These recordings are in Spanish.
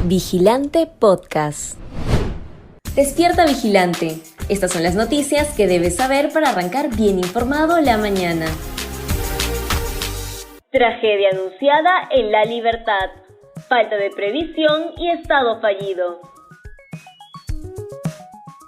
Vigilante Podcast. Despierta Vigilante. Estas son las noticias que debes saber para arrancar bien informado la mañana. Tragedia anunciada en La Libertad. Falta de previsión y estado fallido.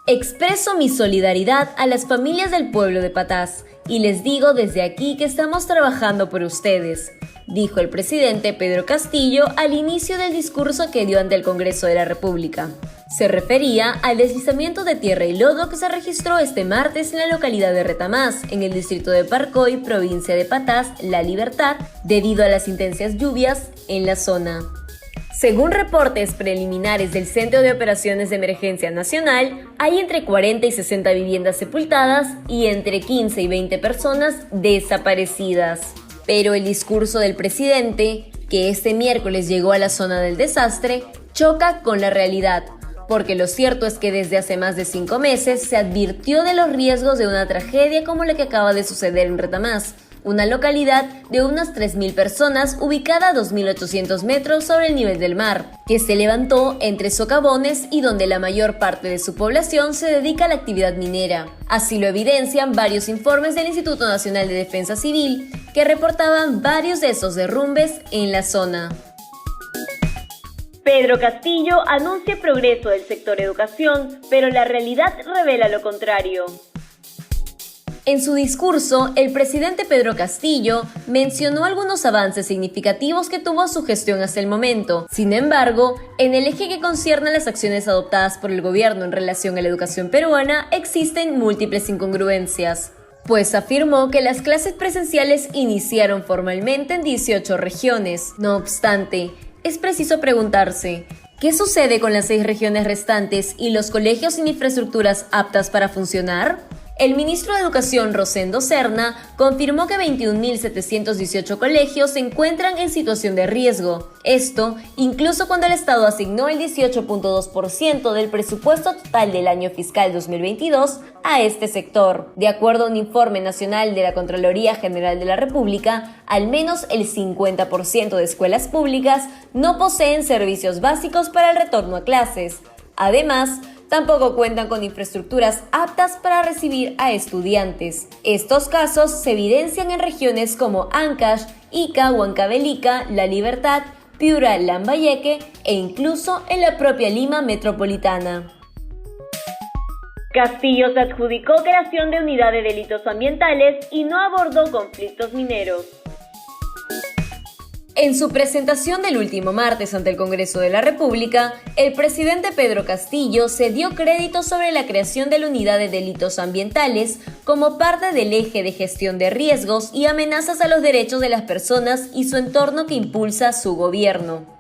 Expreso mi solidaridad a las familias del pueblo de Patás y les digo desde aquí que estamos trabajando por ustedes, dijo el presidente Pedro Castillo al inicio del discurso que dio ante el Congreso de la República. Se refería al deslizamiento de tierra y lodo que se registró este martes en la localidad de Retamás, en el distrito de Parcoy, provincia de Patás, La Libertad, debido a las intensas lluvias en la zona. Según reportes preliminares del Centro de Operaciones de Emergencia Nacional, hay entre 40 y 60 viviendas sepultadas y entre 15 y 20 personas desaparecidas. Pero el discurso del presidente, que este miércoles llegó a la zona del desastre, choca con la realidad, porque lo cierto es que desde hace más de 5 meses se advirtió de los riesgos de una tragedia como la que acaba de suceder en Retamás, una localidad de unas 3.000 personas ubicada a 2.800 metros sobre el nivel del mar, que se levantó entre socavones y donde la mayor parte de su población se dedica a la actividad minera. Así lo evidencian varios informes del Instituto Nacional de Defensa Civil, que reportaban varios de esos derrumbes en la zona. Pedro Castillo anuncia progreso del sector educación, pero la realidad revela lo contrario. En su discurso, el presidente Pedro Castillo mencionó algunos avances significativos que tuvo su gestión hasta el momento. Sin embargo, en el eje que concierne a las acciones adoptadas por el gobierno en relación a la educación peruana, existen múltiples incongruencias, pues afirmó que las clases presenciales iniciaron formalmente en 18 regiones. No obstante, es preciso preguntarse, ¿qué sucede con las 6 regiones restantes y los colegios sin infraestructuras aptas para funcionar? El ministro de Educación, Rosendo Serna, confirmó que 21.718 colegios se encuentran en situación de riesgo. Esto, incluso cuando el Estado asignó el 18.2% del presupuesto total del año fiscal 2022 a este sector. De acuerdo a un informe nacional de la Contraloría General de la República, al menos el 50% de escuelas públicas no poseen servicios básicos para el retorno a clases. Además, tampoco cuentan con infraestructuras aptas para recibir a estudiantes. Estos casos se evidencian en regiones como Ancash, Ica, Huancavelica, La Libertad, Piura, Lambayeque e incluso en la propia Lima metropolitana. Castillo se adjudicó creación de unidad de delitos ambientales y no abordó conflictos mineros. En su presentación del último martes ante el Congreso de la República, el presidente Pedro Castillo se dio crédito sobre la creación de la Unidad de Delitos Ambientales como parte del eje de gestión de riesgos y amenazas a los derechos de las personas y su entorno que impulsa su gobierno.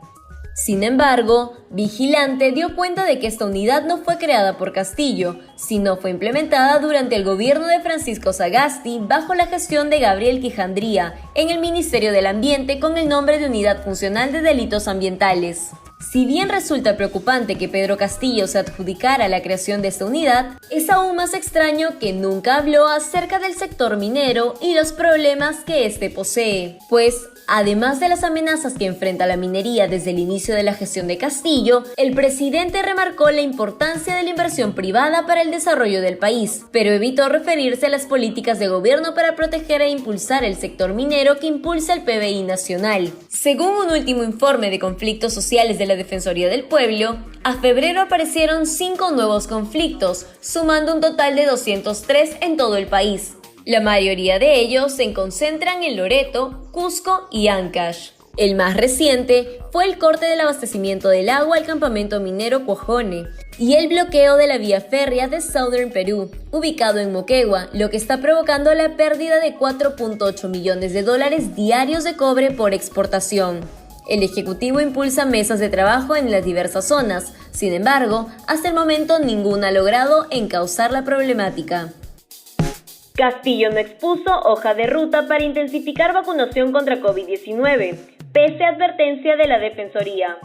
Sin embargo, Vigilante dio cuenta de que esta unidad no fue creada por Castillo, sino fue implementada durante el gobierno de Francisco Sagasti bajo la gestión de Gabriel Quijandría en el Ministerio del Ambiente con el nombre de Unidad Funcional de Delitos Ambientales. Si bien resulta preocupante que Pedro Castillo se adjudicara la creación de esta unidad, es aún más extraño que nunca habló acerca del sector minero y los problemas que éste posee, pues además de las amenazas que enfrenta la minería desde el inicio de la gestión de Castillo, el presidente remarcó la importancia de la inversión privada para el desarrollo del país, pero evitó referirse a las políticas de gobierno para proteger e impulsar el sector minero que impulsa el PBI nacional. Según un último informe de conflictos sociales de la Defensoría del Pueblo, a febrero aparecieron 5 nuevos conflictos, sumando un total de 203 en todo el país. La mayoría de ellos se concentran en Loreto, Cusco y Ancash. El más reciente fue el corte del abastecimiento del agua al campamento minero Cuajone y el bloqueo de la vía férrea de Southern Perú, ubicado en Moquegua, lo que está provocando la pérdida de $4.8 millones diarios de cobre por exportación. El Ejecutivo impulsa mesas de trabajo en las diversas zonas, sin embargo, hasta el momento ninguna ha logrado encauzar la problemática. Castillo no expuso hoja de ruta para intensificar vacunación contra COVID-19, pese a advertencia de la Defensoría.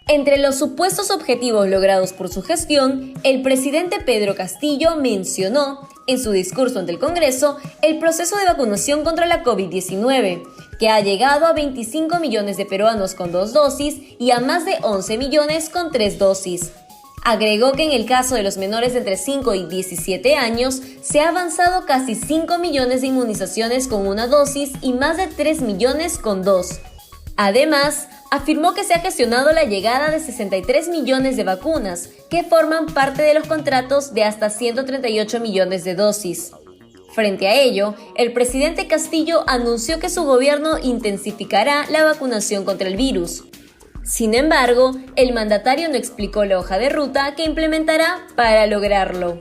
Entre los supuestos objetivos logrados por su gestión, el presidente Pedro Castillo mencionó en su discurso ante el Congreso el proceso de vacunación contra la COVID-19, que ha llegado a 25 millones de peruanos con 2 dosis y a más de 11 millones con 3 dosis. Agregó que en el caso de los menores de entre 5 y 17 años se ha avanzado casi 5 millones de inmunizaciones con 1 dosis y más de 3 millones con 2. Además, afirmó que se ha gestionado la llegada de 63 millones de vacunas, que forman parte de los contratos de hasta 138 millones de dosis. Frente a ello, el presidente Castillo anunció que su gobierno intensificará la vacunación contra el virus. Sin embargo, el mandatario no explicó la hoja de ruta que implementará para lograrlo.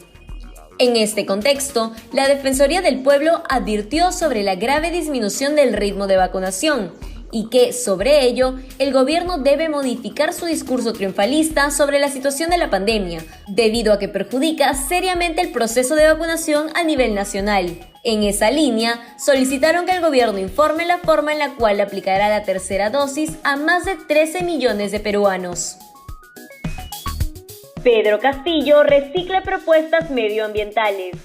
En este contexto, la Defensoría del Pueblo advirtió sobre la grave disminución del ritmo de vacunación y que, sobre ello, el gobierno debe modificar su discurso triunfalista sobre la situación de la pandemia, debido a que perjudica seriamente el proceso de vacunación a nivel nacional. En esa línea, solicitaron que el gobierno informe la forma en la cual aplicará la tercera dosis a más de 13 millones de peruanos. Pedro Castillo recicla propuestas medioambientales.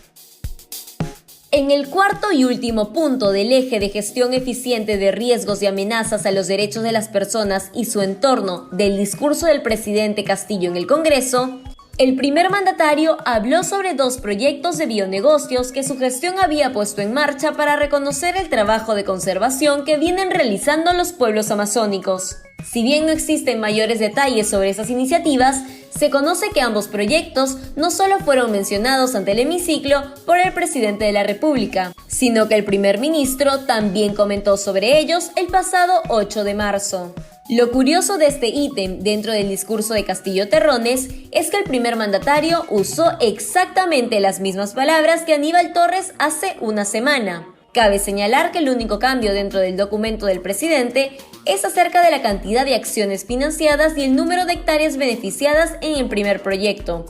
En el cuarto y último punto del eje de gestión eficiente de riesgos y amenazas a los derechos de las personas y su entorno del discurso del presidente Castillo en el Congreso, el primer mandatario habló sobre 2 proyectos de bionegocios que su gestión había puesto en marcha para reconocer el trabajo de conservación que vienen realizando los pueblos amazónicos. Si bien no existen mayores detalles sobre esas iniciativas, se conoce que ambos proyectos no solo fueron mencionados ante el hemiciclo por el presidente de la República, sino que el primer ministro también comentó sobre ellos el pasado 8 de marzo. Lo curioso de este ítem dentro del discurso de Castillo Terrones es que el primer mandatario usó exactamente las mismas palabras que Aníbal Torres hace una semana. Cabe señalar que el único cambio dentro del documento del presidente es acerca de la cantidad de acciones financiadas y el número de hectáreas beneficiadas en el primer proyecto,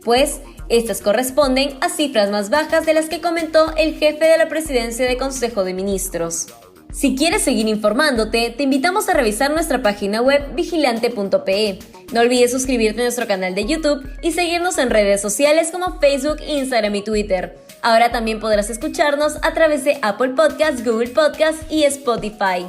pues estas corresponden a cifras más bajas de las que comentó el jefe de la presidencia del Consejo de Ministros. Si quieres seguir informándote, te invitamos a revisar nuestra página web vigilante.pe. No olvides suscribirte a nuestro canal de YouTube y seguirnos en redes sociales como Facebook, Instagram y Twitter. Ahora también podrás escucharnos a través de Apple Podcasts, Google Podcasts y Spotify.